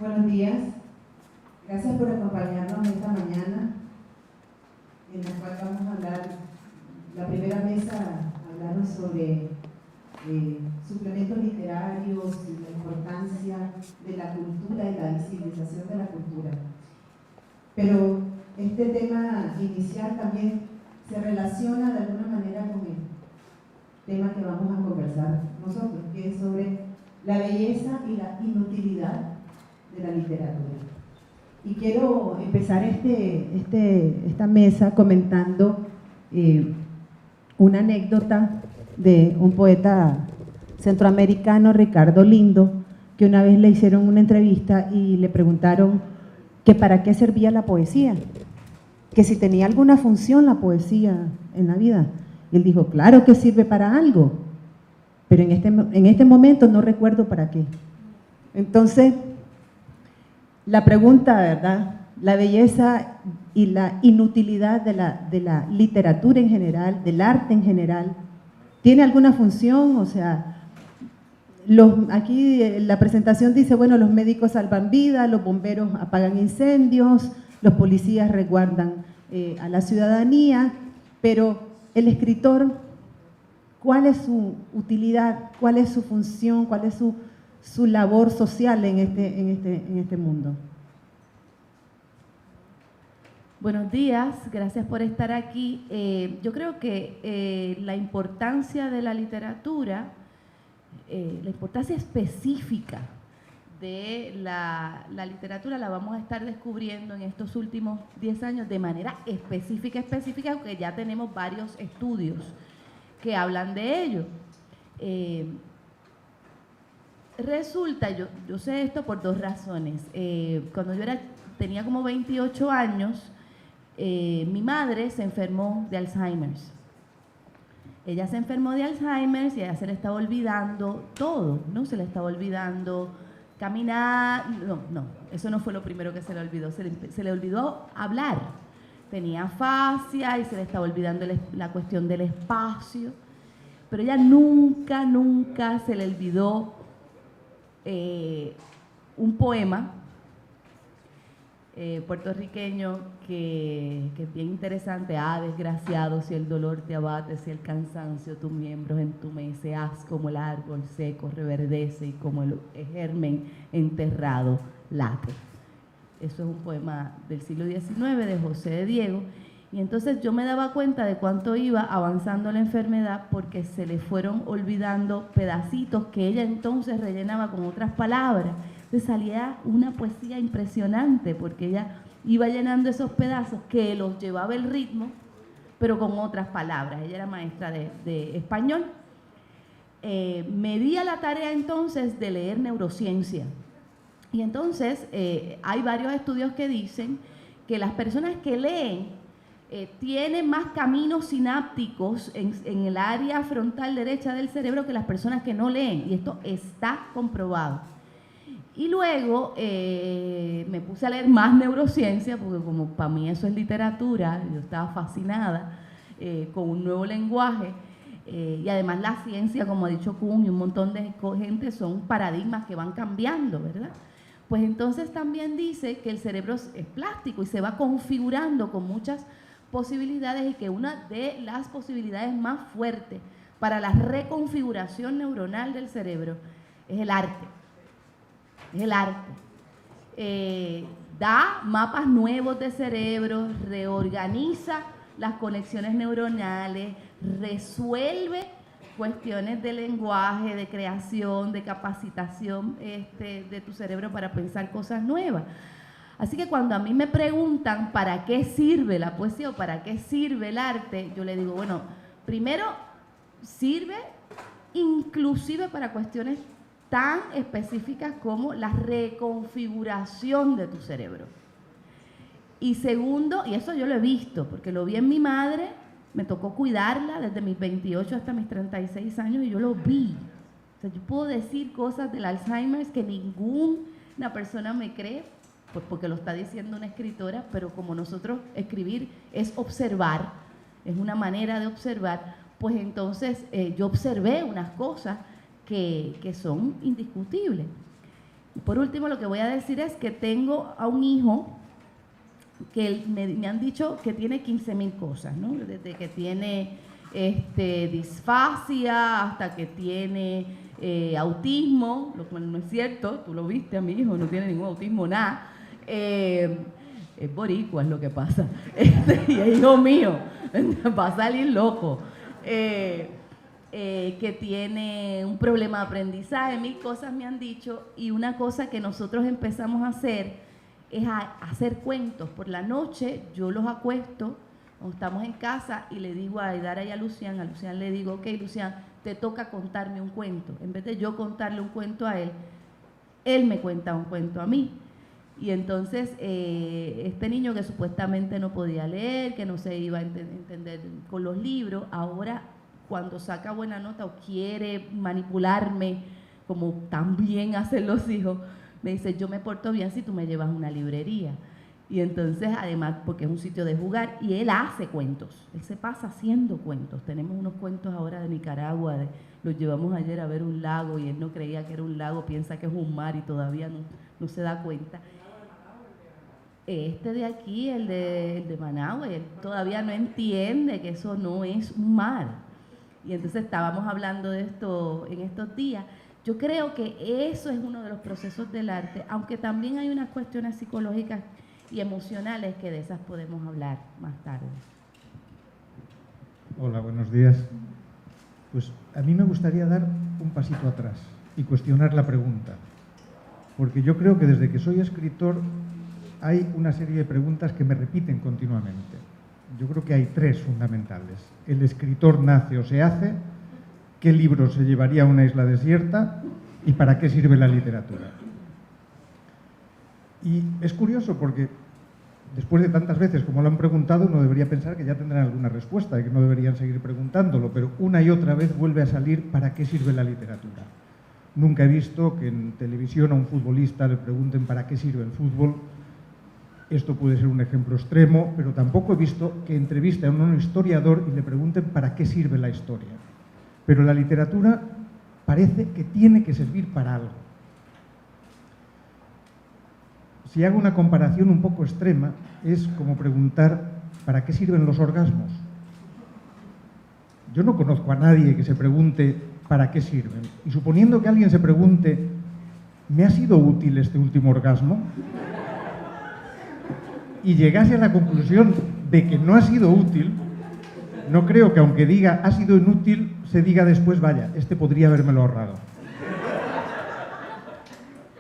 Buenos días, gracias por acompañarnos esta mañana, en la cual vamos a hablar, la primera mesa hablaron sobre suplementos literarios y la importancia de la cultura y la visibilización de la cultura. Pero este tema inicial también se relaciona de alguna manera con el tema que vamos a conversar nosotros, que es sobre la belleza y la inutilidad de la literatura. Y quiero empezar esta mesa comentando una anécdota de un poeta centroamericano, Ricardo Lindo, que una vez le hicieron una entrevista y le preguntaron que para qué servía la poesía, que si tenía alguna función la poesía en la vida. Y él dijo, claro que sirve para algo, pero en este momento no recuerdo para qué. Entonces, la pregunta, ¿verdad? La belleza y la inutilidad de la literatura en general, del arte en general, ¿tiene alguna función? O sea, aquí la presentación dice, bueno, los médicos salvan vidas, los bomberos apagan incendios, los policías resguardan a la ciudadanía, pero el escritor, ¿cuál es su utilidad? ¿Cuál es su función? ¿Cuál es su labor social en este mundo? Buenos días, gracias por estar aquí. Yo creo que la importancia de la literatura, la importancia específica de la literatura la vamos a estar descubriendo en estos últimos 10 años de manera específica, aunque ya tenemos varios estudios que hablan de ello. Resulta, yo sé esto por dos razones. Cuando yo tenía como 28 años, mi madre se enfermó de Alzheimer's. Ella se enfermó de Alzheimer's y a ella se le estaba olvidando todo, ¿no? Se le estaba olvidando caminar, no, eso no fue lo primero que se le olvidó, se le olvidó hablar. Tenía afasia y se le estaba olvidando la cuestión del espacio, pero ella nunca se le olvidó un poema puertorriqueño que es bien interesante. Desgraciado, si el dolor te abate, si el cansancio tus miembros entumece, haz como el árbol seco reverdece y como el germen enterrado late. Eso es un poema del siglo XIX de José de Diego. Y entonces yo me daba cuenta de cuánto iba avanzando la enfermedad porque se le fueron olvidando pedacitos que ella entonces rellenaba con otras palabras. Entonces salía una poesía impresionante porque ella iba llenando esos pedazos que los llevaba el ritmo, pero con otras palabras. Ella era maestra de español. Me di a la tarea entonces de leer neurociencia. Y entonces hay varios estudios que dicen que las personas que leen tienen más caminos sinápticos en el área frontal derecha del cerebro que las personas que no leen. Y esto está comprobado. Y luego me puse a leer más neurociencia, porque como para mí eso es literatura, yo estaba fascinada con un nuevo lenguaje. Y además la ciencia, como ha dicho Kuhn y un montón de gente, son paradigmas que van cambiando, ¿verdad? Pues entonces también dice que el cerebro es plástico y se va configurando con muchas posibilidades y que una de las posibilidades más fuertes para la reconfiguración neuronal del cerebro es el arte. Es el arte. Da mapas nuevos de cerebro, reorganiza las conexiones neuronales, resuelve cuestiones de lenguaje, de creación, de capacitación de tu cerebro para pensar cosas nuevas. Así que cuando a mí me preguntan para qué sirve la poesía o para qué sirve el arte, yo le digo, bueno, primero sirve inclusive para cuestiones tan específicas como la reconfiguración de tu cerebro. Y segundo, y eso yo lo he visto, porque lo vi en mi madre, me tocó cuidarla desde mis 28 hasta mis 36 años y yo lo vi. O sea, yo puedo decir cosas del Alzheimer que ninguna persona me cree, porque lo está diciendo una escritora, pero como nosotros escribir es observar, es una manera de observar, pues entonces yo observé unas cosas que son indiscutibles. Y por último, lo que voy a decir es que tengo a un hijo que me han dicho que tiene 15.000 cosas, ¿no? Desde que tiene disfasia hasta que tiene autismo, lo cual no es cierto, tú lo viste a mi hijo, no tiene ningún autismo, nada. Es boricua, es lo que pasa. Y es hijo mío, va a salir loco. Que tiene un problema de aprendizaje, 1000 cosas me han dicho, y una cosa que nosotros empezamos a hacer es hacer cuentos. Por la noche yo los acuesto, cuando estamos en casa, y le digo a Aidara y a Lucián le digo, ok, Lucián, te toca contarme un cuento. En vez de yo contarle un cuento a él me cuenta un cuento a mí. Y entonces este niño que supuestamente no podía leer, que no se iba a entender con los libros, ahora cuando saca buena nota o quiere manipularme, como también hacen los hijos, me dice, yo me porto bien si tú me llevas a una librería. Y entonces, además, porque es un sitio de jugar, y él hace cuentos, él se pasa haciendo cuentos. Tenemos unos cuentos ahora de Nicaragua, los llevamos ayer a ver un lago, y él no creía que era un lago, piensa que es un mar, y todavía no se da cuenta. Este de aquí, el de Managua, él todavía no entiende que eso no es un mar. Y entonces estábamos hablando de esto en estos días. Yo creo que eso es uno de los procesos del arte, aunque también hay unas cuestiones psicológicas y emocionales que de esas podemos hablar más tarde. Hola, buenos días. Pues a mí me gustaría dar un pasito atrás y cuestionar la pregunta, porque yo creo que desde que soy escritor hay una serie de preguntas que me repiten continuamente. Yo creo que hay 3 fundamentales. ¿El escritor nace o se hace? ¿Qué libro se llevaría a una isla desierta? ¿Y para qué sirve la literatura? Y es curioso porque después de tantas veces como lo han preguntado, uno debería pensar que ya tendrán alguna respuesta y que no deberían seguir preguntándolo, pero una y otra vez vuelve a salir ¿para qué sirve la literatura? Nunca he visto que en televisión a un futbolista le pregunten ¿para qué sirve el fútbol? Esto puede ser un ejemplo extremo, pero tampoco he visto que entrevisten a un historiador y le pregunten ¿para qué sirve la historia? Pero la literatura parece que tiene que servir para algo. Si hago una comparación un poco extrema, es como preguntar ¿para qué sirven los orgasmos? Yo no conozco a nadie que se pregunte ¿para qué sirven? Y suponiendo que alguien se pregunte ¿me ha sido útil este último orgasmo? Y llegase a la conclusión de que no ha sido útil, no creo que aunque diga ha sido inútil, se diga después, vaya, este podría habérmelo ahorrado.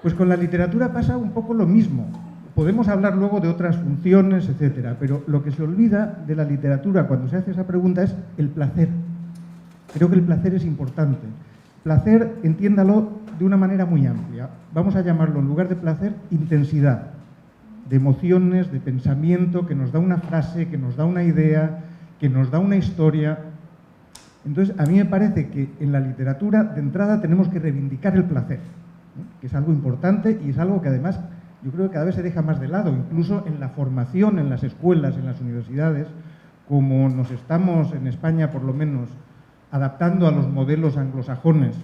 Pues con la literatura pasa un poco lo mismo. Podemos hablar luego de otras funciones, etcétera, pero lo que se olvida de la literatura cuando se hace esa pregunta es el placer. Creo que el placer es importante. Placer, entiéndalo de una manera muy amplia. Vamos a llamarlo, en lugar de placer, intensidad. De emociones, de pensamiento, que nos da una frase, que nos da una idea, que nos da una historia. Entonces, a mí me parece que en la literatura, de entrada, tenemos que reivindicar el placer, ¿no? Que es algo importante y es algo que además yo creo que cada vez se deja más de lado, incluso en la formación, en las escuelas, en las universidades, como nos estamos, en España por lo menos, adaptando a los modelos anglosajones,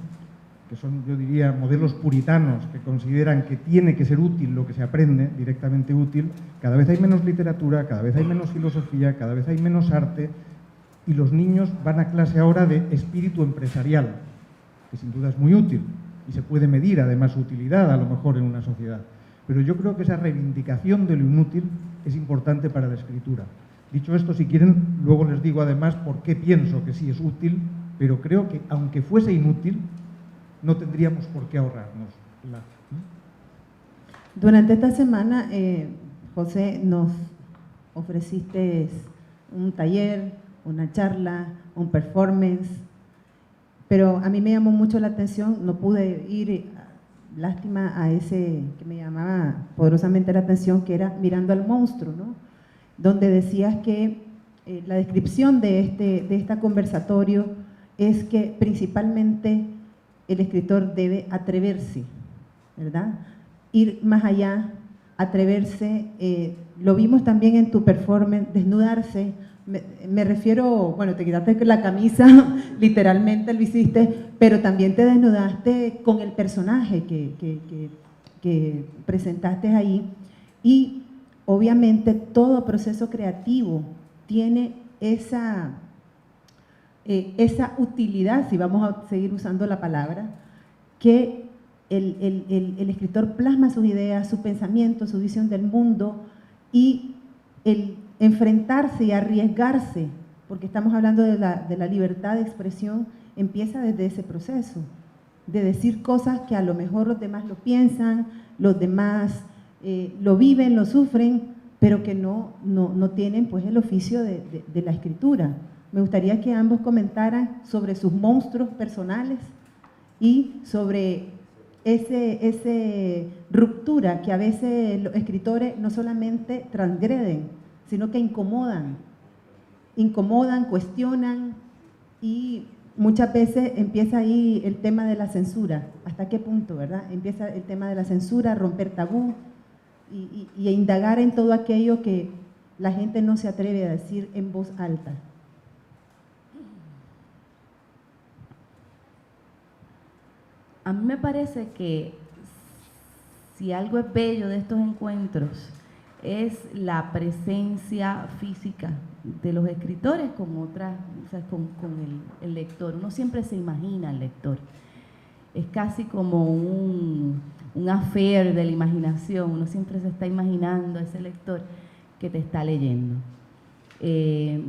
que son, yo diría, modelos puritanos, que consideran que tiene que ser útil lo que se aprende, directamente útil. Cada vez hay menos literatura, cada vez hay menos filosofía, cada vez hay menos arte, y los niños van a clase ahora de espíritu empresarial, que sin duda es muy útil, y se puede medir además su utilidad a lo mejor en una sociedad. Pero yo creo que esa reivindicación de lo inútil es importante para la escritura. Dicho esto, si quieren, luego les digo además por qué pienso que sí es útil, pero creo que aunque fuese inútil, no tendríamos por qué ahorrarnos. Durante esta semana, José, nos ofreciste un taller, una charla, un performance, pero a mí me llamó mucho la atención, no pude ir, lástima, a ese que me llamaba poderosamente la atención, que era Mirando al monstruo, ¿no? Donde decías que la descripción de este conversatorio es que principalmente el escritor debe atreverse, ¿verdad? Ir más allá, atreverse. Lo vimos también en tu performance, desnudarse. Me refiero, bueno, te quitaste la camisa, literalmente lo hiciste, pero también te desnudaste con el personaje que que presentaste ahí. Y obviamente todo proceso creativo tiene esa utilidad, si vamos a seguir usando la palabra, que el escritor plasma sus ideas, su pensamiento, su visión del mundo, y el enfrentarse y arriesgarse, porque estamos hablando de la libertad de expresión, empieza desde ese proceso, de decir cosas que a lo mejor los demás lo piensan, los demás lo viven, lo sufren, pero que no tienen pues el oficio de la escritura. Me gustaría que ambos comentaran sobre sus monstruos personales y sobre ese ruptura que a veces los escritores no solamente transgreden, sino que incomodan, cuestionan, y muchas veces empieza ahí el tema de la censura. ¿Hasta qué punto, verdad? Empieza el tema de la censura, romper tabú y indagar en todo aquello que la gente no se atreve a decir en voz alta. A mí me parece que si algo es bello de estos encuentros es la presencia física de los escritores con otras, o sea, con el lector. Uno siempre se imagina al lector. Es casi como un affair de la imaginación. Uno siempre se está imaginando a ese lector que te está leyendo. El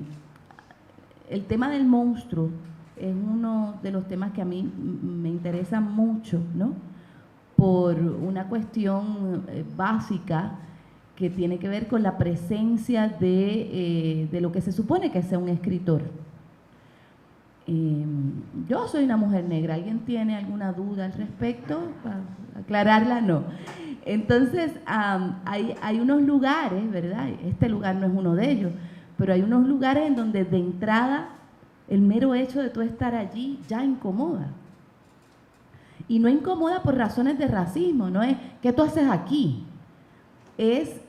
tema del monstruo es uno de los temas que a mí me interesa mucho, ¿no? Por una cuestión básica que tiene que ver con la presencia de lo que se supone que sea un escritor. Yo soy una mujer negra. ¿Alguien tiene alguna duda al respecto? Para aclararla, no. Entonces, hay unos lugares, ¿verdad? Este lugar no es uno de ellos, pero hay unos lugares en donde de entrada el mero hecho de tú estar allí ya incomoda. Y no incomoda por razones de racismo, no es ¿qué tú haces aquí? Es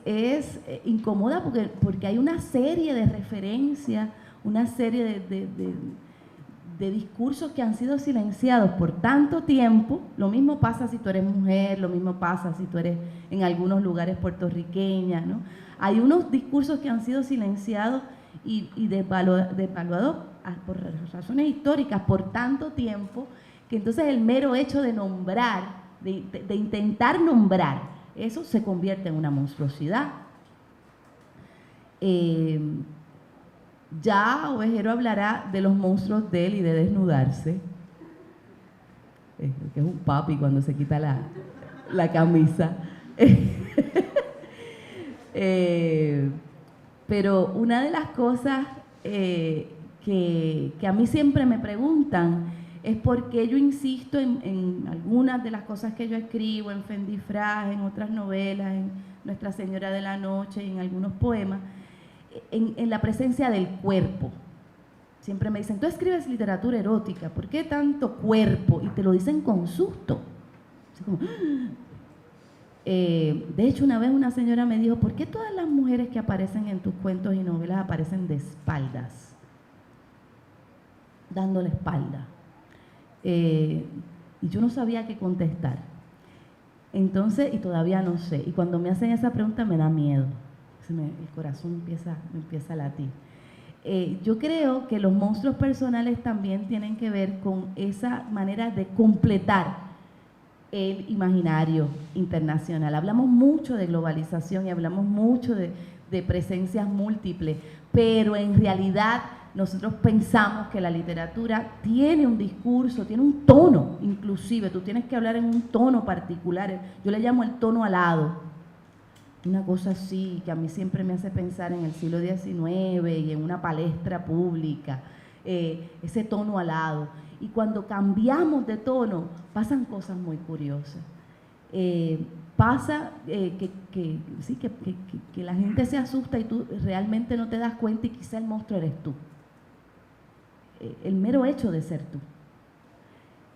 incomoda porque hay una serie de referencias, una serie de discursos que han sido silenciados por tanto tiempo. Lo mismo pasa si tú eres mujer, lo mismo pasa si tú eres en algunos lugares puertorriqueña, ¿no? Hay unos discursos que han sido silenciados y devaluados por razones históricas por tanto tiempo, que entonces el mero hecho de nombrar, de intentar nombrar, eso se convierte en una monstruosidad. Ya Ovejero hablará de los monstruos de él y de desnudarse, que es un papi cuando se quita la camisa. Pero una de las cosas que a mí siempre me preguntan es por qué yo insisto en algunas de las cosas que yo escribo, en Fendifrage, en otras novelas, en Nuestra Señora de la Noche y en algunos poemas, en la presencia del cuerpo. Siempre me dicen, tú escribes literatura erótica, ¿por qué tanto cuerpo? Y te lo dicen con susto. Así como, de hecho, una vez una señora me dijo, ¿por qué todas las mujeres que aparecen en tus cuentos y novelas aparecen de espaldas? Dando la espalda. Y yo no sabía qué contestar. Entonces, y todavía no sé. Y cuando me hacen esa pregunta me da miedo. El corazón me empieza a latir. Yo creo que los monstruos personales también tienen que ver con esa manera de completar el imaginario internacional. Hablamos mucho de globalización y hablamos mucho de presencias múltiples, pero en realidad nosotros pensamos que la literatura tiene un discurso, tiene un tono, inclusive, tú tienes que hablar en un tono particular. Yo le llamo el tono alado, una cosa así que a mí siempre me hace pensar en el siglo XIX y en una palestra pública, ese tono alado. Y cuando cambiamos de tono, pasan cosas muy curiosas. Pasa que la gente se asusta y tú realmente no te das cuenta y quizá el monstruo eres tú. El mero hecho de ser tú.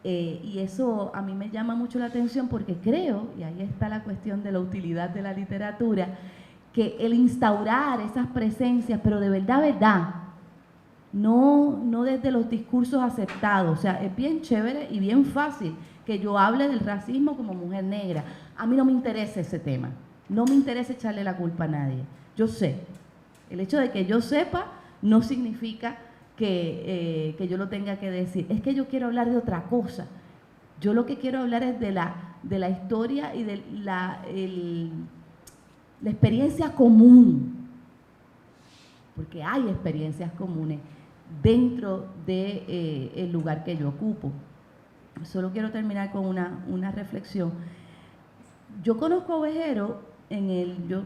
Y eso a mí me llama mucho la atención porque creo, y ahí está la cuestión de la utilidad de la literatura, que el instaurar esas presencias, pero de verdad, no desde los discursos aceptados. O sea, es bien chévere y bien fácil que yo hable del racismo como mujer negra. a mí no me interesa ese tema, no me interesa echarle la culpa a nadie. Yo sé, el hecho de que yo sepa no significa que yo lo tenga que decir. Es que yo quiero hablar de otra cosa. Yo lo que quiero hablar es de la historia y de la experiencia común, porque hay experiencias comunes dentro del lugar que yo ocupo. Solo quiero terminar con una reflexión. Yo conozco a Ovejero, yo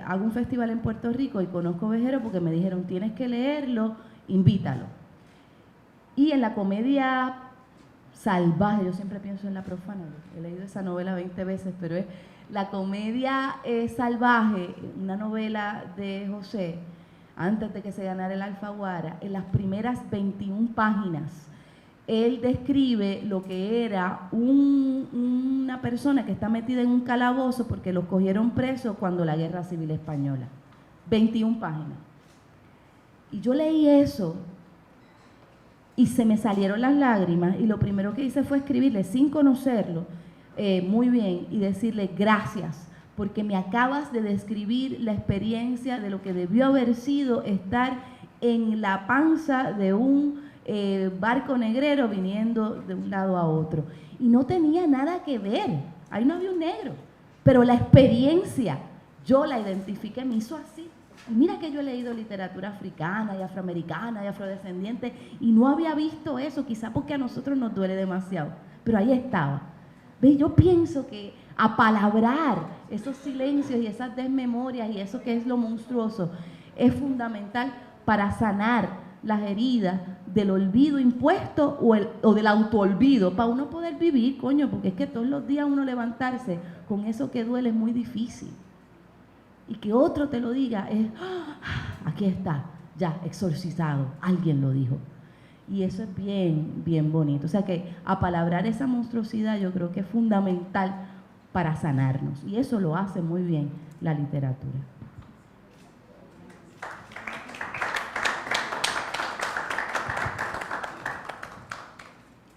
hago un festival en Puerto Rico y conozco a Ovejero porque me dijeron, tienes que leerlo, invítalo. Y en la comedia salvaje, yo siempre pienso en La Profana, he leído esa novela 20 veces, pero es La Comedia Salvaje, una novela de José, antes de que se ganara el Alfaguara. En las primeras 21 páginas, él describe lo que era una persona que está metida en un calabozo porque los cogieron presos cuando la Guerra Civil Española. 21 páginas. Y yo leí eso y se me salieron las lágrimas, y lo primero que hice fue escribirle, sin conocerlo muy bien, y decirle gracias, porque me acabas de describir la experiencia de lo que debió haber sido estar en la panza de un barco negrero viniendo de un lado a otro. Y no tenía nada que ver, ahí no había un negro, pero la experiencia yo la identifiqué, me hizo así. Y mira que yo he leído literatura africana y afroamericana y afrodescendiente y no había visto eso, quizá porque a nosotros nos duele demasiado, pero ahí estaba. ¿Ves? Yo pienso que apalabrar esos silencios y esas desmemorias y eso que es lo monstruoso es fundamental para sanar las heridas del olvido impuesto o del autoolvido, para uno poder vivir, coño, porque es que todos los días uno levantarse con eso que duele es muy difícil. Y que otro te lo diga es, aquí está, ya, exorcizado, alguien lo dijo. Y eso es bien, bien bonito. O sea que apalabrar esa monstruosidad yo creo que es fundamental para sanarnos. Y eso lo hace muy bien la literatura.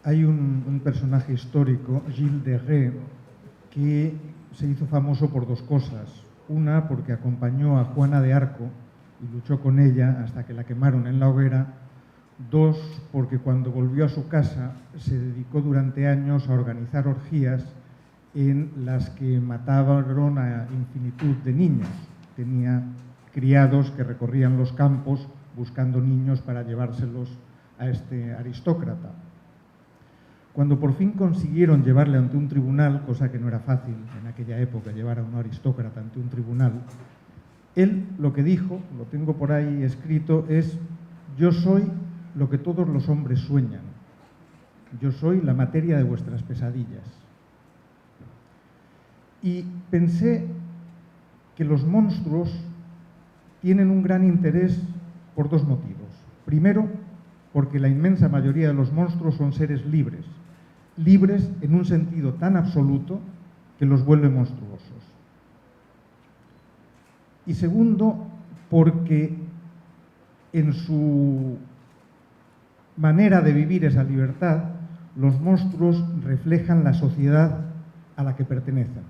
Hay un personaje histórico, Gilles de Rais, que se hizo famoso por dos cosas. Una, porque acompañó a Juana de Arco y luchó con ella hasta que la quemaron en la hoguera. Dos, porque cuando volvió a su casa se dedicó durante años a organizar orgías en las que mataron a infinitud de niños. Tenía criados que recorrían los campos buscando niños para llevárselos a este aristócrata. Cuando por fin consiguieron llevarle ante un tribunal, cosa que no era fácil en aquella época, llevar a un aristócrata ante un tribunal, él lo que dijo, lo tengo por ahí escrito, es: yo soy lo que todos los hombres sueñan, yo soy la materia de vuestras pesadillas. Y pensé que los monstruos tienen un gran interés por dos motivos. Primero, porque la inmensa mayoría de los monstruos son seres libres, libres en un sentido tan absoluto que los vuelve monstruosos. Y segundo, porque en su manera de vivir esa libertad, los monstruos reflejan la sociedad a la que pertenecen,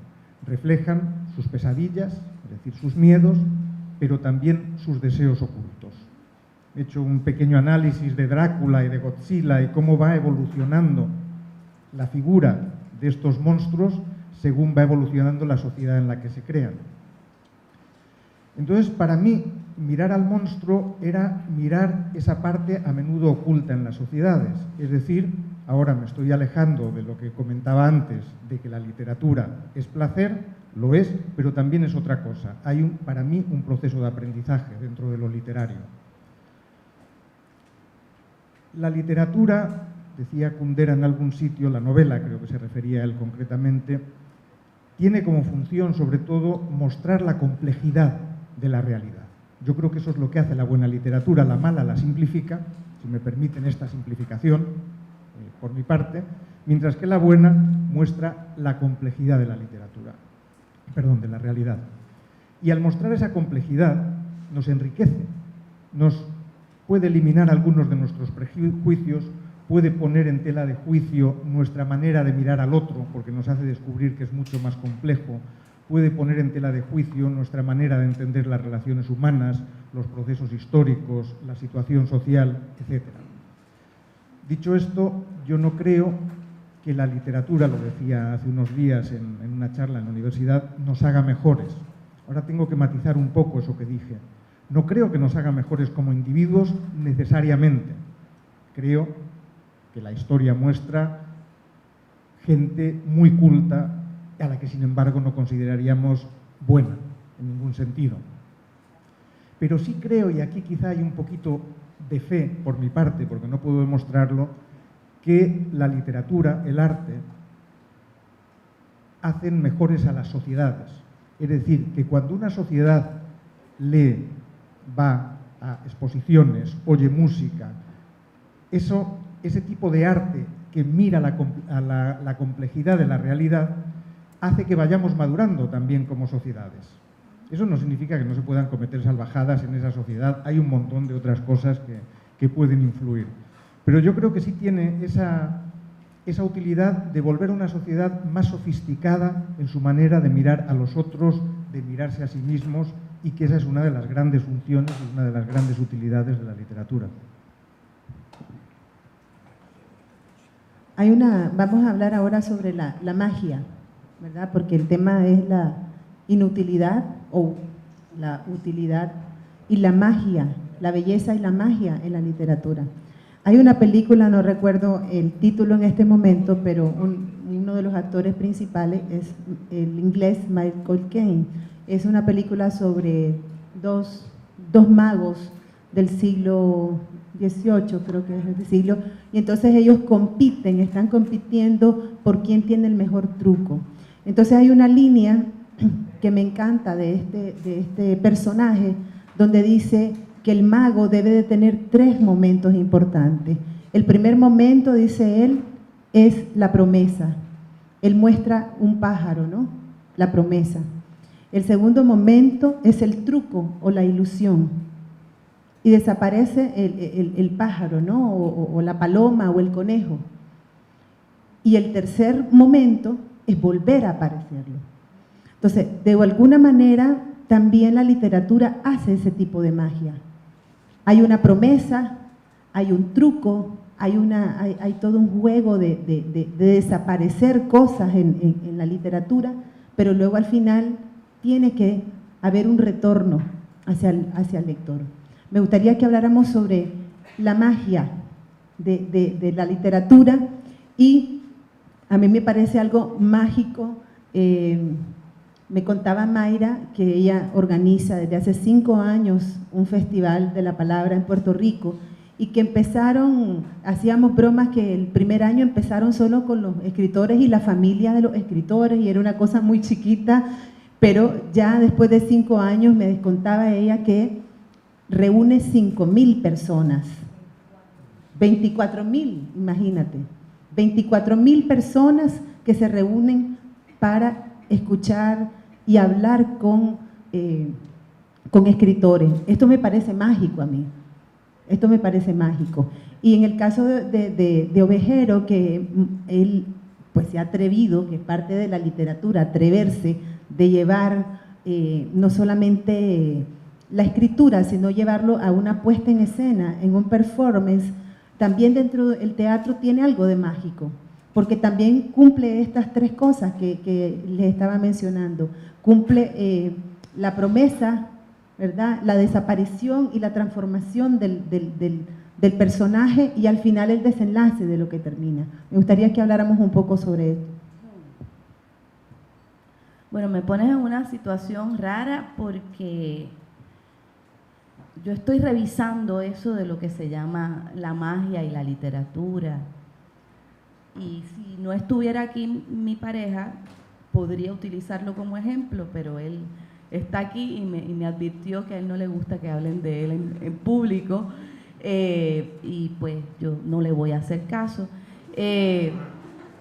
reflejan sus pesadillas, es decir, sus miedos, pero también sus deseos ocultos. He hecho un pequeño análisis de Drácula y de Godzilla y cómo va evolucionando la figura de estos monstruos según va evolucionando la sociedad en la que se crean. Entonces, para mí, mirar al monstruo era mirar esa parte a menudo oculta en las sociedades. Es decir, ahora me estoy alejando de lo que comentaba antes, de que la literatura es placer, lo es, pero también es otra cosa. Hay para mí un proceso de aprendizaje dentro de lo literario. La literatura, decía Kundera en algún sitio, la novela creo que se refería a él concretamente, tiene como función sobre todo mostrar la complejidad de la realidad. Yo creo que eso es lo que hace la buena literatura, la mala la simplifica, si me permiten esta simplificación, por mi parte, mientras que la buena muestra la complejidad de la literatura, de la realidad. Y al mostrar esa complejidad nos enriquece, nos puede eliminar algunos de nuestros prejuicios, puede poner en tela de juicio nuestra manera de mirar al otro, porque nos hace descubrir que es mucho más complejo, puede poner en tela de juicio nuestra manera de entender las relaciones humanas, los procesos históricos, la situación social, etc. Dicho esto, yo no creo que la literatura, lo decía hace unos días en una charla en la universidad, nos haga mejores. Ahora tengo que matizar un poco eso que dije. No creo que nos haga mejores como individuos necesariamente. Creo que la historia muestra gente muy culta a la que, sin embargo, no consideraríamos buena en ningún sentido. Pero sí creo, y aquí quizá hay un poquito de fe por mi parte, porque no puedo demostrarlo, que la literatura, el arte, hacen mejores a las sociedades. Es decir, que cuando una sociedad lee, va a exposiciones, oye música, ese tipo de arte que mira la complejidad de la realidad, hace que vayamos madurando también como sociedades. Eso no significa que no se puedan cometer salvajadas en esa sociedad, hay un montón de otras cosas que pueden influir. Pero yo creo que sí tiene esa utilidad de volver a una sociedad más sofisticada en su manera de mirar a los otros, de mirarse a sí mismos, y que esa es una de las grandes funciones y una de las grandes utilidades de la literatura. Vamos a hablar ahora sobre la magia, ¿verdad? Porque el tema es la inutilidad o la utilidad y la magia, la belleza y la magia en la literatura. Hay una película, no recuerdo el título en este momento, pero uno de los actores principales es el inglés Michael Caine. Es una película sobre dos magos del siglo XVIII, creo que es el siglo, y entonces ellos están compitiendo por quién tiene el mejor truco. Entonces hay una línea que me encanta de este personaje, donde dice que el mago debe de tener 3 momentos importantes. El primer momento, dice él, es la promesa. Él muestra un pájaro, ¿no? La promesa. El segundo momento es el truco o la ilusión. Y desaparece el pájaro, ¿no? O la paloma o el conejo. Y el tercer momento es volver a aparecerlo. Entonces, de alguna manera, también la literatura hace ese tipo de magia. Hay una promesa, hay un truco, hay todo un juego de desaparecer cosas en la literatura, pero luego al final tiene que haber un retorno hacia el lector. Me gustaría que habláramos sobre la magia de la literatura, y a mí me parece algo mágico. Me contaba Mayra que ella organiza desde hace 5 años un festival de la palabra en Puerto Rico, y que hacíamos bromas que el primer año empezaron solo con los escritores y la familia de los escritores, y era una cosa muy chiquita, pero ya después de 5 años me contaba ella que reúne 5.000 personas, 24.000, imagínate, 24.000 personas que se reúnen para escuchar y hablar con escritores. Esto me parece mágico a mí, esto me parece mágico. Y en el caso de Ovejero, que él pues se ha atrevido, que es parte de la literatura, atreverse de llevar no solamente la escritura, sino llevarlo a una puesta en escena, en un performance, también dentro del teatro tiene algo de mágico, porque también cumple estas 3 cosas que les estaba mencionando. Cumple la promesa, ¿verdad?, la desaparición y la transformación del personaje, y al final el desenlace de lo que termina. Me gustaría que habláramos un poco sobre esto. Bueno, me pones en una situación rara porque yo estoy revisando eso de lo que se llama la magia y la literatura. Y si no estuviera aquí mi pareja, podría utilizarlo como ejemplo, pero él está aquí y me advirtió que a él no le gusta que hablen de él en público, y pues yo no le voy a hacer caso.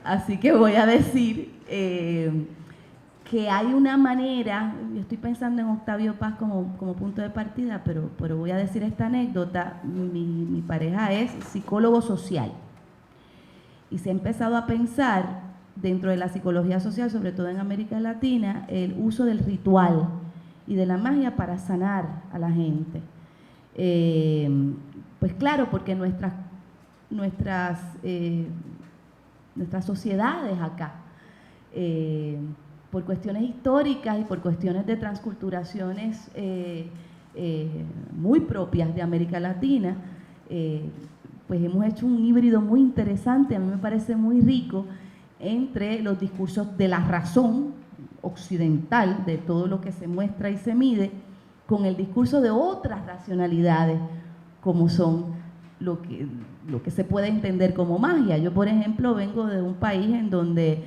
Así que voy a decir que hay una manera, yo estoy pensando en Octavio Paz como punto de partida, pero voy a decir esta anécdota. Mi pareja es psicólogo social, Y se ha empezado a pensar dentro de la psicología social, sobre todo en América Latina, el uso del ritual y de la magia para sanar a la gente. Pues claro, porque nuestras sociedades acá, por cuestiones históricas y por cuestiones de transculturaciones muy propias de América Latina, pues hemos hecho un híbrido muy interesante, a mí me parece muy rico, entre los discursos de la razón occidental, de todo lo que se muestra y se mide, con el discurso de otras racionalidades, como son lo que se puede entender como magia. Yo, por ejemplo, vengo de un país en donde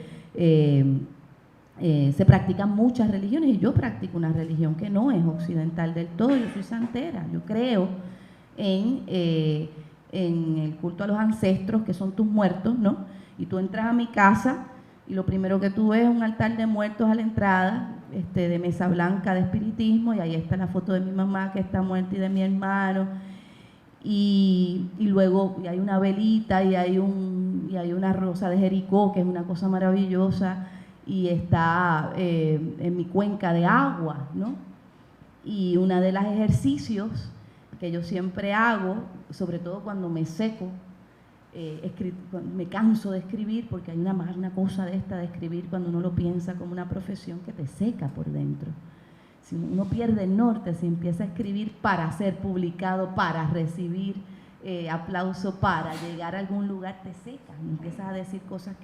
se practican muchas religiones, y yo practico una religión que no es occidental del todo. Yo soy santera, yo creo en el culto a los ancestros, que son tus muertos, ¿no? Y tú entras a mi casa y lo primero que tú ves es un altar de muertos a la entrada, de mesa blanca de espiritismo, y ahí está la foto de mi mamá que está muerta y de mi hermano, y luego hay una velita y hay una rosa de Jericó, que es una cosa maravillosa, y está en mi cuenca de agua, ¿no? Y uno de los ejercicios que yo siempre hago, sobre todo cuando me seco, me canso de escribir, porque hay una cosa de escribir cuando uno lo piensa como una profesión que te seca por dentro. Si uno pierde el norte, si empieza a escribir para ser publicado, para recibir aplauso, para llegar a algún lugar, te seca y empiezas a decir cosas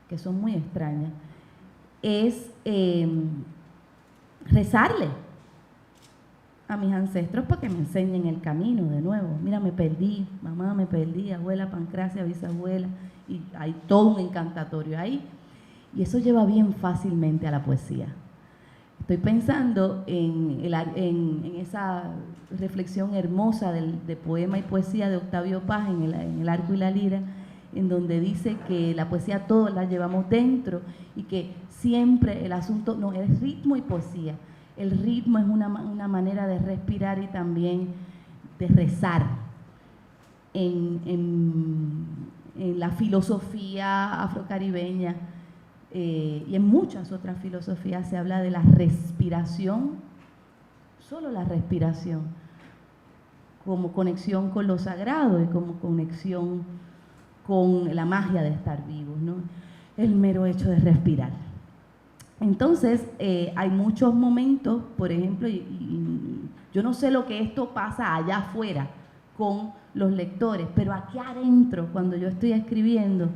que son muy extrañas. Es rezarle a mis ancestros para que me enseñen el camino de nuevo. Mira, me perdí, mamá, me perdí, abuela, Pancracia, bisabuela, y hay todo un encantatorio ahí. Y eso lleva bien fácilmente a la poesía. Estoy pensando en esa reflexión hermosa de poema y poesía de Octavio Paz en el Arco y la Lira, en donde dice que la poesía todos la llevamos dentro y que siempre el asunto no es ritmo y poesía. El ritmo es una manera de respirar y también de rezar. En la filosofía afrocaribeña y en muchas otras filosofías se habla de la respiración, solo la respiración, como conexión con lo sagrado y como conexión con la magia de estar vivos, ¿no? El mero hecho de respirar. Entonces, hay muchos momentos, por ejemplo, y yo no sé lo que esto pasa allá afuera con los lectores, pero aquí adentro, cuando yo estoy escribiendo,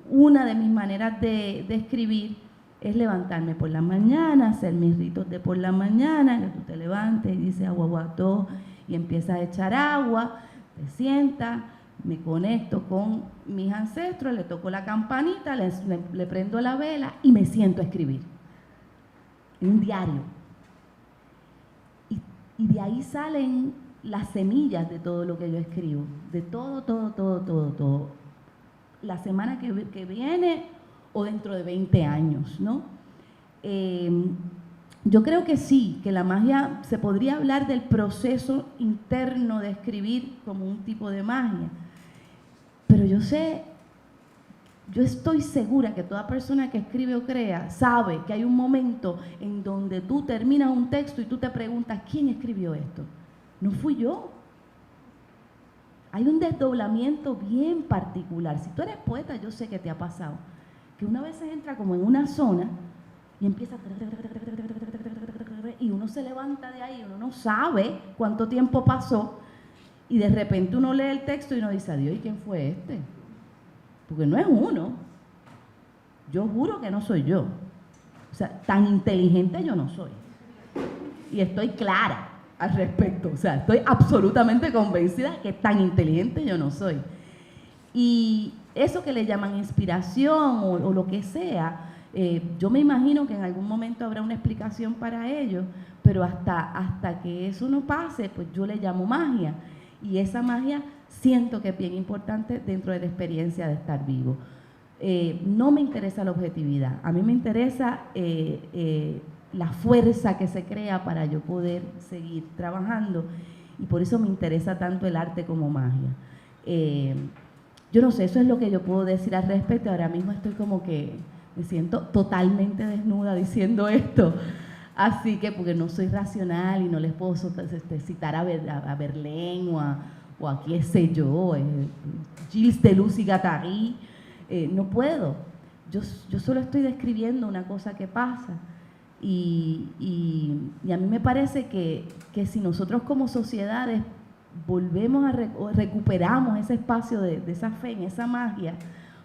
una de mis maneras de escribir es levantarme por la mañana, hacer mis ritos de por la mañana, que tú te levantes y dices aguaguató y empiezas a echar agua, te sientas, me conecto con mis ancestros, le toco la campanita, le prendo la vela y me siento a escribir. En un diario. Y de ahí salen las semillas de todo lo que yo escribo. De todo. La semana que viene o dentro de 20 años, ¿no? Yo creo que sí, que la magia, se podría hablar del proceso interno de escribir como un tipo de magia. Pero yo estoy segura que toda persona que escribe o crea sabe que hay un momento en donde tú terminas un texto y tú te preguntas, ¿quién escribió esto? No fui yo. Hay un desdoblamiento bien particular. Si tú eres poeta, yo sé que te ha pasado, que una vez se entra como en una zona y empieza y uno se levanta de ahí, uno no sabe cuánto tiempo pasó, y de repente uno lee el texto y uno dice, adiós, ¿y quién fue este? Porque no es uno. Yo juro que no soy yo. O sea, tan inteligente yo no soy. Y estoy clara al respecto. O sea, estoy absolutamente convencida que tan inteligente yo no soy. Y eso que le llaman inspiración o lo que sea, yo me imagino que en algún momento habrá una explicación para ello, pero hasta que eso no pase, pues yo le llamo magia. Y esa magia siento que es bien importante dentro de la experiencia de estar vivo. No me interesa la objetividad, a mí me interesa la fuerza que se crea para yo poder seguir trabajando, y por eso me interesa tanto el arte como magia. Yo no sé, eso es lo que yo puedo decir al respecto. Ahora mismo estoy como que me siento totalmente desnuda diciendo esto. Así que, porque no soy racional y no les puedo citar a Verlaine o a qué sé yo, Gilles Deleuze y Guattari, no puedo. Yo solo estoy describiendo una cosa que pasa. Y a mí me parece que si nosotros como sociedades volvemos recuperamos ese espacio de esa fe, en esa magia,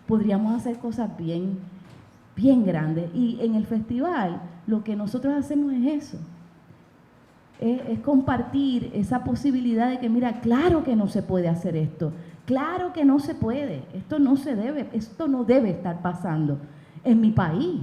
podríamos hacer cosas bien grandes. Y en el festival lo que nosotros hacemos es eso, es compartir esa posibilidad de que, mira, claro que no se puede hacer esto, claro que no se puede, esto no debe estar pasando en mi país.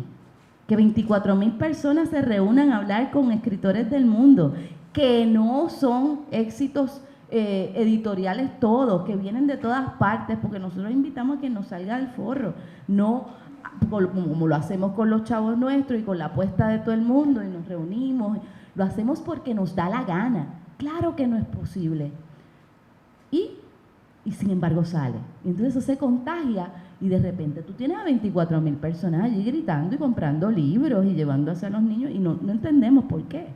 Que 24,000 personas se reúnan a hablar con escritores del mundo, que no son éxitos editoriales todos, que vienen de todas partes, porque nosotros invitamos a que nos salga del forro, no como lo hacemos con los chavos nuestros y con la apuesta de todo el mundo y nos reunimos, lo hacemos porque nos da la gana. Claro que no es posible. Y sin embargo sale. Y entonces eso se contagia y de repente tú tienes a 24,000 personas allí gritando y comprando libros y llevándose a los niños y no entendemos por qué.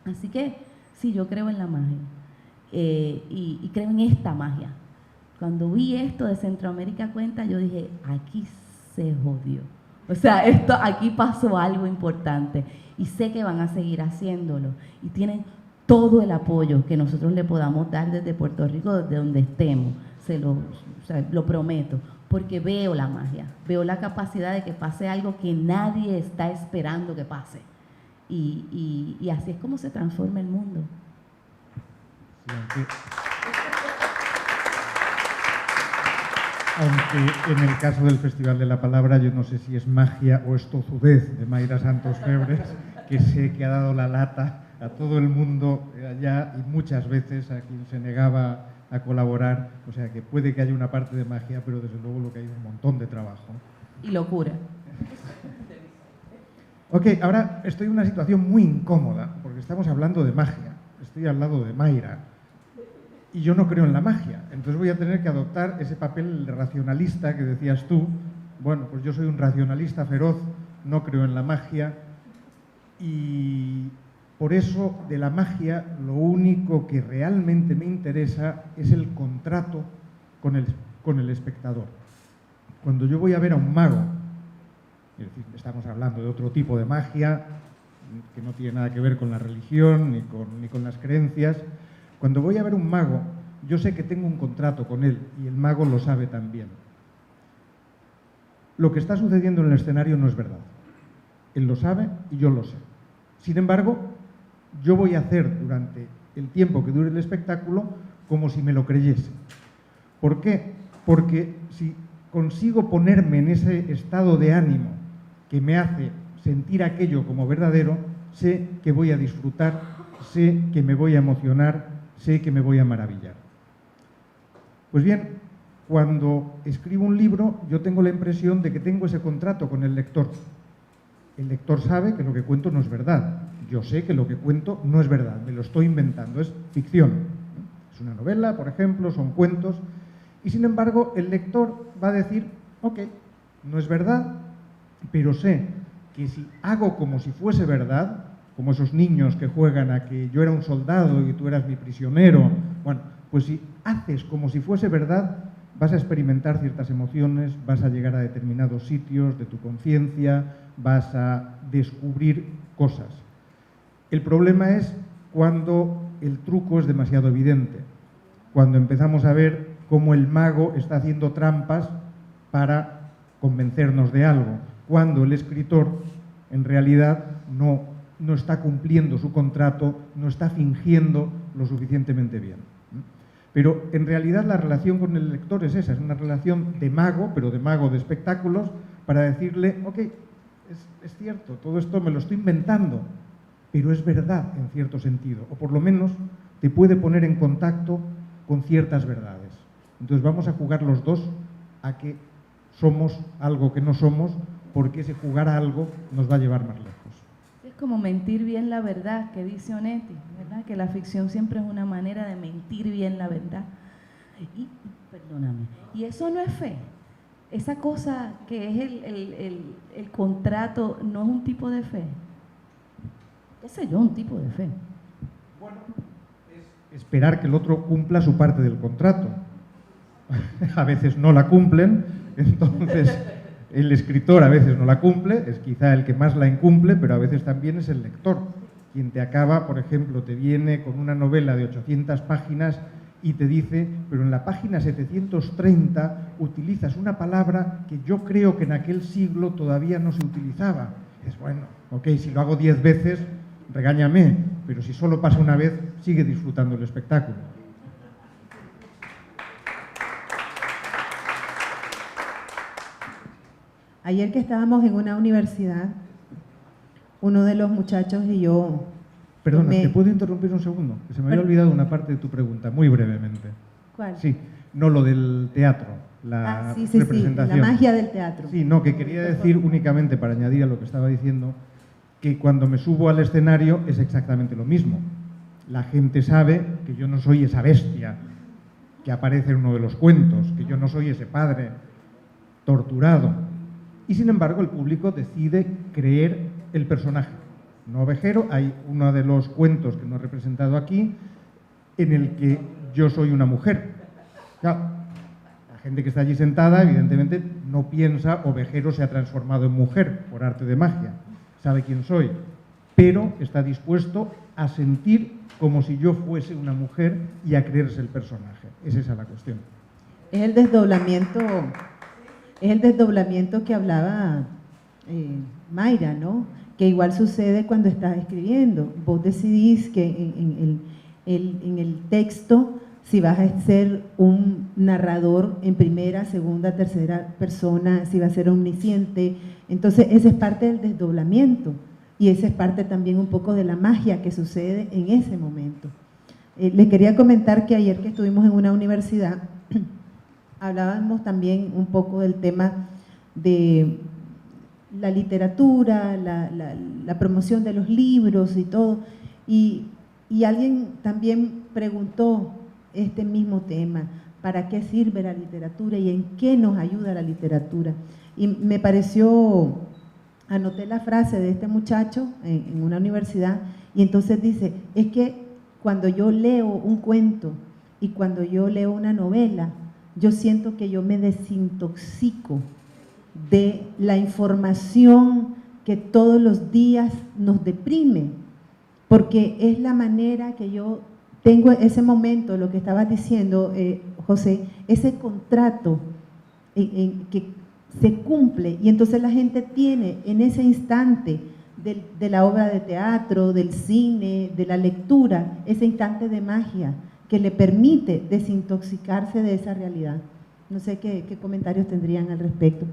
Así que sí, yo creo en la magia y creo en esta magia. Cuando vi esto de Centroamérica Cuenta, yo dije, aquí se jodió. O sea, aquí pasó algo importante y sé que van a seguir haciéndolo y tienen todo el apoyo que nosotros le podamos dar desde Puerto Rico, desde donde estemos, lo prometo, porque veo la magia, veo la capacidad de que pase algo que nadie está esperando que pase. Y así es como se transforma el mundo. Sí, aunque en el caso del Festival de la Palabra, yo no sé si es magia o es tozudez de Mayra Santos Febres, que sé que ha dado la lata a todo el mundo allá y muchas veces a quien se negaba a colaborar, o sea que puede que haya una parte de magia, pero desde luego lo que hay es un montón de trabajo. Y locura. Ok, ahora estoy en una situación muy incómoda, porque estamos hablando de magia, estoy al lado de Mayra, y yo no creo en la magia, entonces voy a tener que adoptar ese papel racionalista que decías tú. Bueno, pues yo soy un racionalista feroz, no creo en la magia, y por eso de la magia lo único que realmente me interesa es el contrato con el espectador. Cuando yo voy a ver a un mago, es decir, estamos hablando de otro tipo de magia que no tiene nada que ver con la religión ni con las creencias. Cuando voy a ver un mago, yo sé que tengo un contrato con él y el mago lo sabe también. Lo que está sucediendo en el escenario no es verdad. Él lo sabe y yo lo sé. Sin embargo, yo voy a hacer durante el tiempo que dure el espectáculo como si me lo creyese. ¿Por qué? Porque si consigo ponerme en ese estado de ánimo que me hace sentir aquello como verdadero, sé que voy a disfrutar, sé que me voy a emocionar, sé que me voy a maravillar. Pues bien, cuando escribo un libro, yo tengo la impresión de que tengo ese contrato con el lector. El lector sabe que lo que cuento no es verdad. Yo sé que lo que cuento no es verdad, me lo estoy inventando, es ficción. Es una novela, por ejemplo, son cuentos. Y sin embargo, el lector va a decir, ok, no es verdad, pero sé que si hago como si fuese verdad, como esos niños que juegan a que yo era un soldado y tú eras mi prisionero, bueno, pues si haces como si fuese verdad, vas a experimentar ciertas emociones, vas a llegar a determinados sitios de tu conciencia, vas a descubrir cosas. El problema es cuando el truco es demasiado evidente, cuando empezamos a ver cómo el mago está haciendo trampas para convencernos de algo, cuando el escritor en realidad no está cumpliendo su contrato, no está fingiendo lo suficientemente bien. Pero en realidad la relación con el lector es esa, es una relación de mago, pero de mago de espectáculos, para decirle, ok, es cierto, todo esto me lo estoy inventando, pero es verdad en cierto sentido, o por lo menos te puede poner en contacto con ciertas verdades. Entonces vamos a jugar los dos a que somos algo que no somos, porque ese jugar a algo nos va a llevar más lejos. Es como mentir bien la verdad, que dice Onetti, ¿verdad? Que la ficción siempre es una manera de mentir bien la verdad. Perdón. Perdóname. Y eso no es fe. Esa cosa que es el contrato no es un tipo de fe. ¿Qué sé yo? Un tipo de fe. Bueno, es esperar que el otro cumpla su parte del contrato. A veces no la cumplen, entonces el escritor a veces no la cumple, es quizá el que más la incumple, pero a veces también es el lector, quien te acaba, por ejemplo, te viene con una novela de 800 páginas y te dice, pero en la página 730 utilizas una palabra que yo creo que en aquel siglo todavía no se utilizaba. Es bueno, ok, si lo hago 10 veces, regáñame, pero si solo pasa una vez, sigue disfrutando el espectáculo. Ayer que estábamos en una universidad, uno de los muchachos y yo... Perdona, ¿te puedo interrumpir un segundo? Que se me había olvidado una parte de tu pregunta, muy brevemente. ¿Cuál? Sí, no lo del teatro, la representación. La magia del teatro. Sí, no, que quería decir únicamente, para añadir a lo que estaba diciendo, que cuando me subo al escenario es exactamente lo mismo. La gente sabe que yo no soy esa bestia que aparece en uno de los cuentos, que yo no soy ese padre torturado. Y sin embargo el público decide creer el personaje. No ovejero, hay uno de los cuentos que no he representado aquí en el que yo soy una mujer. Claro, la gente que está allí sentada evidentemente no piensa ovejero se ha transformado en mujer por arte de magia, sabe quién soy, pero está dispuesto a sentir como si yo fuese una mujer y a creerse el personaje. Es esa la cuestión. Es el desdoblamiento que hablaba Mayra, ¿no? Que igual sucede cuando estás escribiendo. Vos decidís que en el texto si vas a ser un narrador en primera, segunda, tercera persona, si va a ser omnisciente. Entonces, esa es parte del desdoblamiento y esa es parte también un poco de la magia que sucede en ese momento. Les quería comentar que ayer que estuvimos en una universidad, hablábamos también un poco del tema de la literatura, la promoción de los libros y todo, y alguien también preguntó este mismo tema, ¿para qué sirve la literatura y en qué nos ayuda la literatura? Y me pareció, anoté la frase de este muchacho en una universidad, y entonces dice, es que cuando yo leo un cuento y cuando yo leo una novela, yo siento que yo me desintoxico de la información que todos los días nos deprime, porque es la manera que yo tengo ese momento, lo que estabas diciendo, José, ese contrato que se cumple y entonces la gente tiene en ese instante de la obra de teatro, del cine, de la lectura, ese instante de magia que le permite desintoxicarse de esa realidad. No sé qué comentarios tendrían al respecto.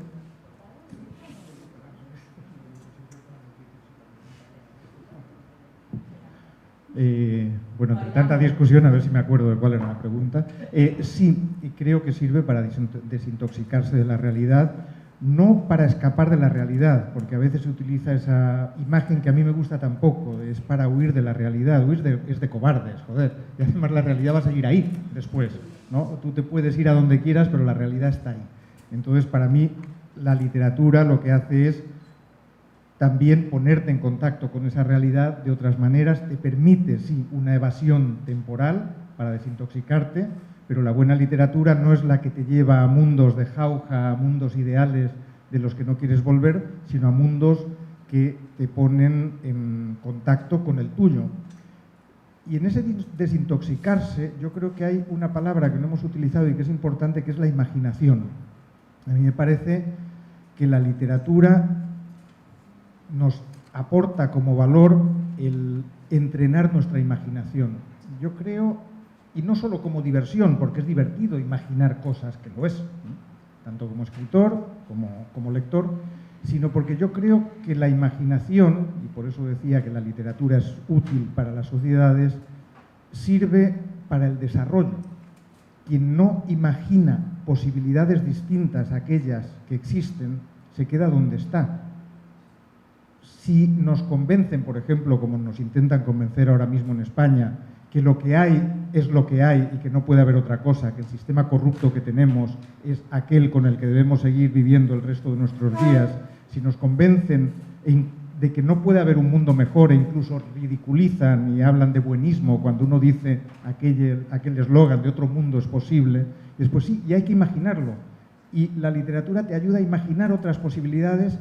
Bueno, entre tanta discusión, a ver si me acuerdo de cuál era la pregunta. Sí, y creo que sirve para desintoxicarse de la realidad, no para escapar de la realidad, porque a veces se utiliza esa imagen que a mí me gusta tampoco, es para huir de la realidad, es de cobardes, joder, y además la realidad va a seguir ahí después, ¿no? Tú te puedes ir a donde quieras, pero la realidad está ahí. Entonces, para mí, la literatura lo que hace es también ponerte en contacto con esa realidad de otras maneras, te permite, sí, una evasión temporal para desintoxicarte, pero la buena literatura no es la que te lleva a mundos de jauja, a mundos ideales de los que no quieres volver, sino a mundos que te ponen en contacto con el tuyo. Y en ese desintoxicarse, yo creo que hay una palabra que no hemos utilizado y que es importante, que es la imaginación. A mí me parece que la literatura nos aporta como valor el entrenar nuestra imaginación. Yo creo, y no solo como diversión, porque es divertido imaginar cosas, que lo es, ¿no? Tanto como escritor como lector, sino porque yo creo que la imaginación, y por eso decía que la literatura es útil para las sociedades, sirve para el desarrollo. Quien no imagina posibilidades distintas a aquellas que existen, se queda donde está. Si nos convencen, por ejemplo, como nos intentan convencer ahora mismo en España, que lo que hay es lo que hay y que no puede haber otra cosa, que el sistema corrupto que tenemos es aquel con el que debemos seguir viviendo el resto de nuestros días, si nos convencen de que no puede haber un mundo mejor e incluso ridiculizan y hablan de buenismo cuando uno dice aquel eslogan de otro mundo es posible, después sí, y hay que imaginarlo. Y la literatura te ayuda a imaginar otras posibilidades,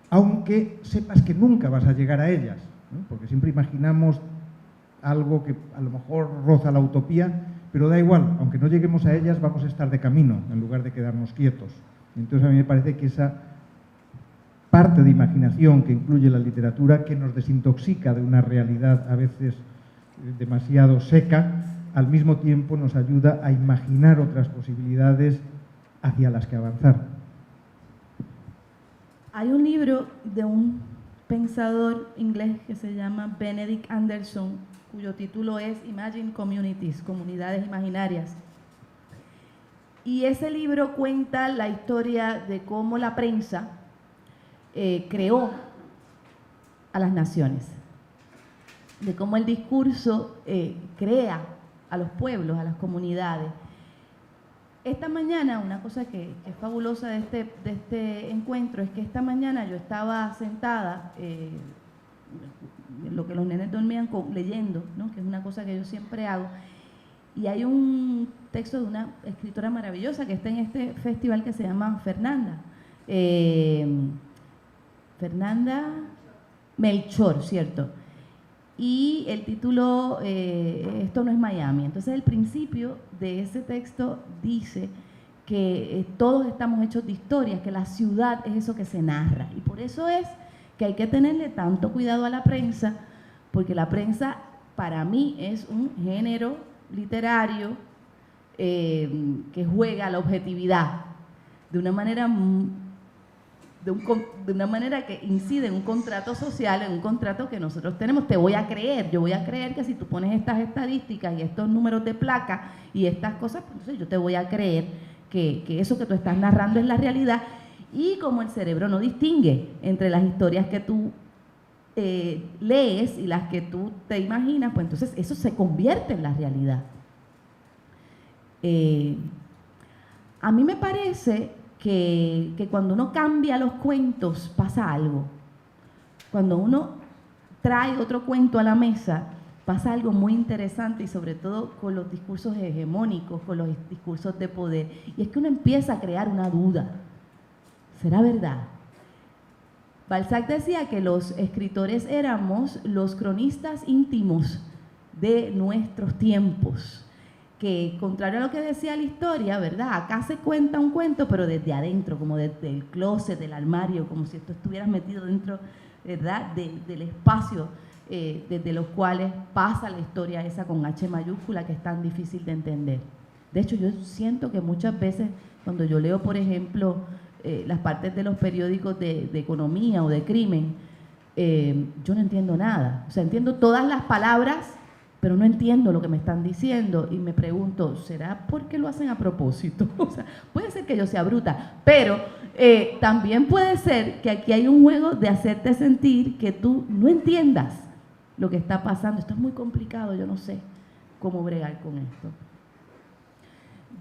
aunque sepas que nunca vas a llegar a ellas, ¿no? Porque siempre imaginamos algo que a lo mejor roza la utopía, pero da igual, aunque no lleguemos a ellas, vamos a estar de camino en lugar de quedarnos quietos. Entonces a mí me parece que esa parte de imaginación que incluye la literatura, que nos desintoxica de una realidad a veces demasiado seca, al mismo tiempo nos ayuda a imaginar otras posibilidades hacia las que avanzar. Hay un libro de un pensador inglés que se llama Benedict Anderson, cuyo título es Imagine Communities, Comunidades Imaginarias. Y ese libro cuenta la historia de cómo la prensa creó a las naciones, de cómo el discurso crea a los pueblos, a las comunidades. Esta mañana, una cosa que es fabulosa de este encuentro es que esta mañana yo estaba sentada, lo que los nenes dormían leyendo, ¿no? Que es una cosa que yo siempre hago, y hay un texto de una escritora maravillosa que está en este festival que se llama Fernanda Melchor, ¿cierto? Y el título, Esto no es Miami. Entonces el principio de ese texto dice que todos estamos hechos de historias, que la ciudad es eso que se narra. Y por eso es que hay que tenerle tanto cuidado a la prensa, porque la prensa para mí es un género literario que juega a la objetividad de una manera que incide en un contrato social, en un contrato que nosotros tenemos. Te voy a creer, yo voy a creer que si tú pones estas estadísticas y estos números de placa y estas cosas, pues entonces yo te voy a creer que eso que tú estás narrando es la realidad. Y como el cerebro no distingue entre las historias que tú lees y las que tú te imaginas, pues entonces eso se convierte en la realidad. A mí me parece que cuando uno cambia los cuentos pasa algo. Cuando uno trae otro cuento a la mesa, pasa algo muy interesante, y sobre todo con los discursos hegemónicos, con los discursos de poder. Y es que uno empieza a crear una duda. ¿Será verdad? Balzac decía que los escritores éramos los cronistas íntimos de nuestros tiempos. Que contrario a lo que decía la historia, ¿verdad? Acá se cuenta un cuento, pero desde adentro, como desde el closet, del armario, como si tú estuvieras metido dentro, ¿verdad?, del espacio desde los cuales pasa la historia esa con H mayúscula, que es tan difícil de entender. De hecho, yo siento que muchas veces cuando yo leo, por ejemplo, las partes de los periódicos de economía o de crimen, yo no entiendo nada. O sea, entiendo todas las palabras, pero no entiendo lo que me están diciendo, y me pregunto, ¿será porque lo hacen a propósito? O sea, puede ser que yo sea bruta, pero también puede ser que aquí hay un juego de hacerte sentir que tú no entiendas lo que está pasando. Esto es muy complicado, yo no sé cómo bregar con esto.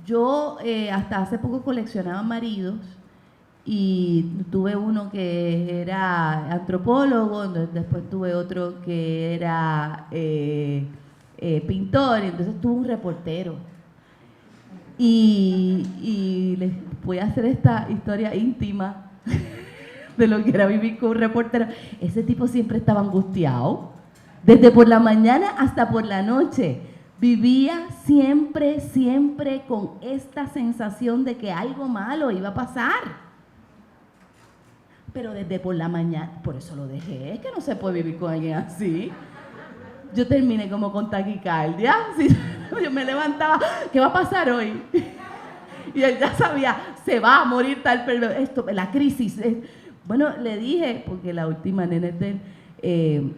Yo hasta hace poco coleccionaba maridos, y tuve uno que era antropólogo, después tuve otro que era pintor, y entonces tuve un reportero. Y les voy a hacer esta historia íntima de lo que era vivir con un reportero. Ese tipo siempre estaba angustiado, desde por la mañana hasta por la noche. Vivía siempre con esta sensación de que algo malo iba a pasar. Pero desde por la mañana, por eso lo dejé, es que no se puede vivir con alguien así. Yo terminé como con taquicardia, ¿sí? Yo me levantaba, ¿qué va a pasar hoy? Y él ya sabía, se va a morir tal, pero esto, la crisis. Bueno, le dije, porque la última nena de él,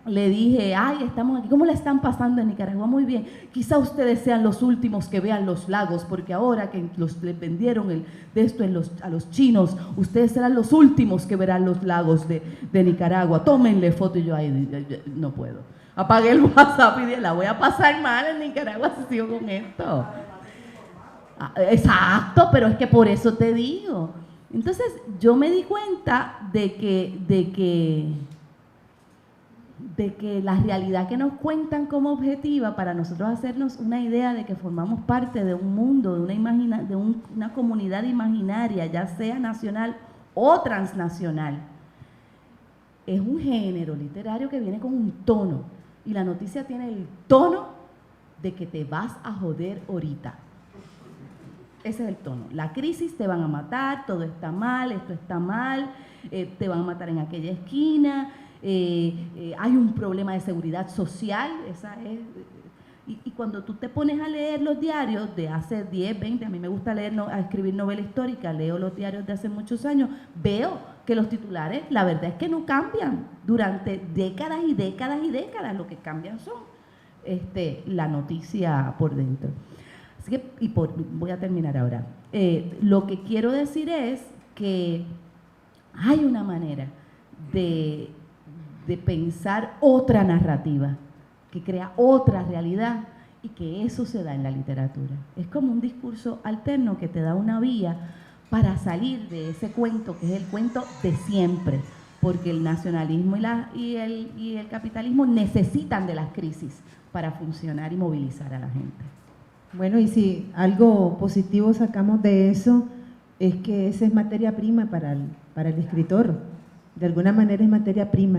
le dije, ay, estamos aquí, ¿cómo la están pasando en Nicaragua? Muy bien, quizá ustedes sean los últimos que vean los lagos, porque ahora que les vendieron de esto a los chinos, ustedes serán los últimos que verán los lagos de Nicaragua, tómenle foto. Y yo, ay, no puedo. Apagué el WhatsApp y dije, la voy a pasar mal en Nicaragua si sigo con esto. Exacto, pero es que por eso te digo. Entonces, yo me di cuenta de que la realidad que nos cuentan como objetiva, para nosotros hacernos una idea de que formamos parte de un mundo, de una comunidad imaginaria, ya sea nacional o transnacional, es un género literario que viene con un tono, y la noticia tiene el tono de que te vas a joder ahorita. Ese es el tono. La crisis, te van a matar, todo está mal, esto está mal, te van a matar en aquella esquina, hay un problema de seguridad social, esa es. Y cuando tú te pones a leer los diarios de hace 10, 20, a mí me gusta a escribir novela histórica, leo los diarios de hace muchos años, veo que los titulares, la verdad es que no cambian durante décadas y décadas y décadas, lo que cambian son la noticia por dentro. Así que, voy a terminar ahora. Lo que quiero decir es que hay una manera de pensar otra narrativa, que crea otra realidad, y que eso se da en la literatura. Es como un discurso alterno que te da una vía para salir de ese cuento, que es el cuento de siempre, porque el nacionalismo y el capitalismo necesitan de las crisis para funcionar y movilizar a la gente. Bueno, y si algo positivo sacamos de eso, es que esa es materia prima para el escritor. De alguna manera es materia prima.